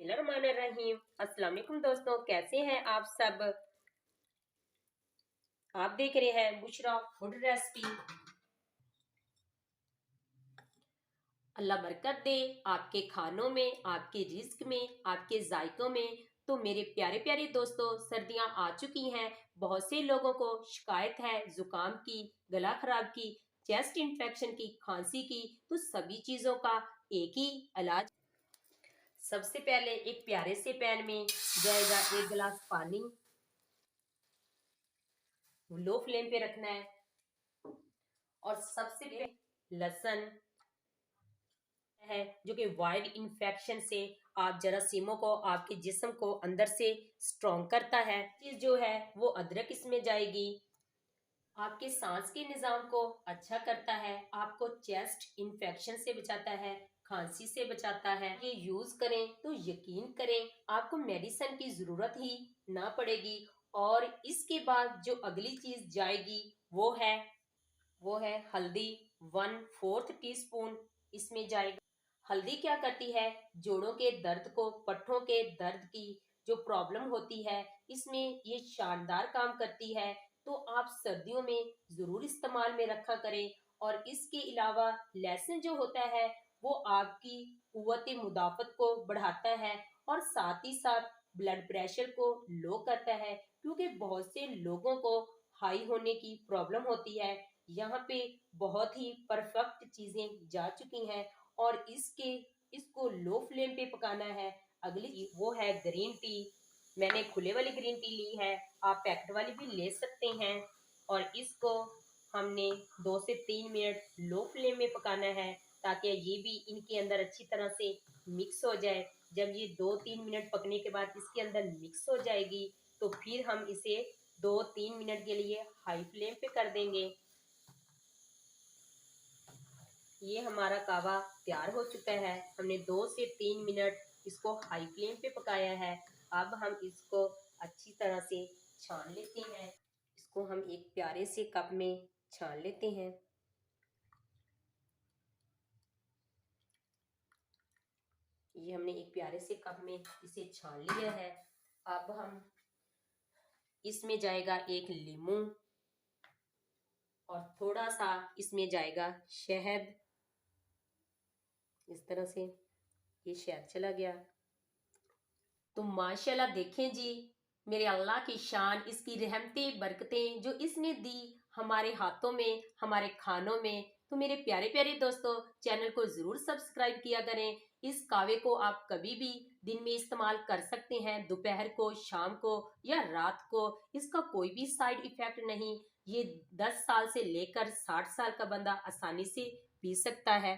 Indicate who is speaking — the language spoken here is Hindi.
Speaker 1: बिस्मिल्लाहिर्रहमानिर्रहीम। अस्सलाम वालेकुम दोस्तों, कैसे हैं आप सब। आप देख रहे हैं बुशरा फूड रेसिपी। अल्लाह बरकत दे आपके खानों में, आपके रिस्क में, आपके जायकों में। तो मेरे प्यारे प्यारे दोस्तों, सर्दियां आ चुकी हैं। बहुत से लोगों को शिकायत है जुकाम की, गला खराब की, चेस्ट इन्फेक्शन की, खांसी की। तो सभी चीजों का एक ही इलाज। सबसे पहले एक प्यारे से पैन में जाएगा 1 गिलास पानी। लो फ्लेम पे रखना है। और सबसे पहले लहसुन है जो कि वाइड इन्फेक्शन से आप जरासीमों को, आपके जिस्म को अंदर से स्ट्रॉन्ग करता है। चीज जो है वो अदरक इसमें जाएगी। आपके सांस के निजाम को अच्छा करता है, आपको चेस्ट इन्फेक्शन से बचाता है, खांसी से बचाता है। ये यूज करें तो यकीन करें आपको मेडिसिन की जरूरत ही ना पड़ेगी। और इसके बाद जो अगली चीज जाएगी वो है हल्दी। 1/4 टीस्पून इसमें जाएगा। हल्दी क्या करती है, जोड़ों के दर्द को, पट्ठों के दर्द की जो प्रॉब्लम होती है, इसमें ये शानदार काम करती है। तो आप सर्दियों में जरूर इस्तेमाल में रखा करें। और इसके अलावा लहसुन जो होता है वो आपकी कुव्वत मुदाफत को बढ़ाता है और साथ ही साथ ब्लड प्रेशर को लो करता है। क्योंकि बहुत से लोगों को हाई होने की प्रॉब्लम होती है। यहाँ पे बहुत ही परफेक्ट चीजें जा चुकी हैं। और इसको लो फ्लेम पे पकाना है। अगली वो है ग्रीन टी। मैंने खुले वाली ग्रीन टी ली है, आप पैकेट वाली भी ले सकते हैं। और इसको हमने 2 से 3 मिनट लो फ्लेम में पकाना है ताकि ये भी इनके अंदर अच्छी तरह से मिक्स हो जाए। जब ये 2-3 मिनट पकने के बाद इसके अंदर मिक्स हो जाएगी तो फिर हम इसे 2-3 मिनट के लिए हाई फ्लेम पे कर देंगे। ये हमारा कावा तैयार हो चुका है। हमने 2 से 3 मिनट इसको हाई फ्लेम पे पकाया है। अब हम इसको अच्छी तरह से छान लेते हैं। इसको हम एक प्यारे से कप में छान लेते हैं। ये हमने एक प्यारे से कप में इसे छान लिया है। अब हम इसमें जाएगा एक लीमू और थोड़ा सा इसमें जाएगा शहद। इस तरह से ये शहद चला गया। तो माशाल्लाह देखें जी, मेरे अल्लाह की शान, इसकी रहमतें बरकतें जो इसने दी हमारे हाथों में, हमारे खानों में। तो मेरे प्यारे प्यारे दोस्तों, चैनल को जरूर सब्सक्राइब किया करें। इस कावे को आप कभी भी दिन में इस्तेमाल कर सकते हैं, दोपहर को, शाम को या रात को। इसका कोई भी साइड इफेक्ट नहीं। ये 10 साल से लेकर 60 साल का बंदा आसानी से पी सकता है।